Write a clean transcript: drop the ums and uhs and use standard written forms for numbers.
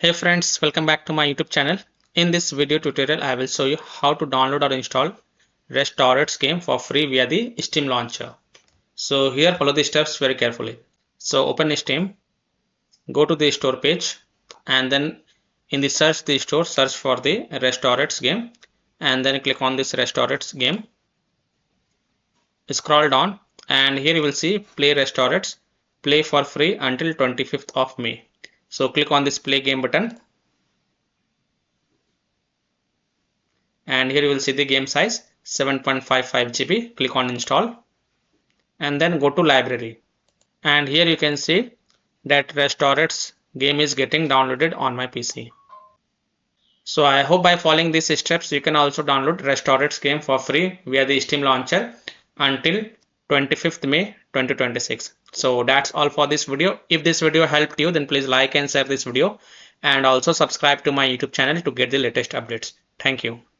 Hey friends, welcome back to my YouTube channel. In this video tutorial, I will show you how to download or install Restaurats game for free via the Steam launcher. So here follow the steps very carefully. So open Steam, go to the store page, and then in the search the store, search for the Restaurats game, and then click on this Restaurats game. Scroll down, and here you will see Play Restaurats, play for free until 25th of May. So click on this play game button. And here you will see the game size 7.55 GB. Click on install and then go to library, and here you can see that Restaurats game is getting downloaded on my PC. So I hope by following these steps you can also download Restaurats game for free via the Steam launcher until 25th May 2026. So that's all for this video. If this video helped you, then please like and share this video, and also subscribe to my YouTube channel to get the latest updates. Thank you.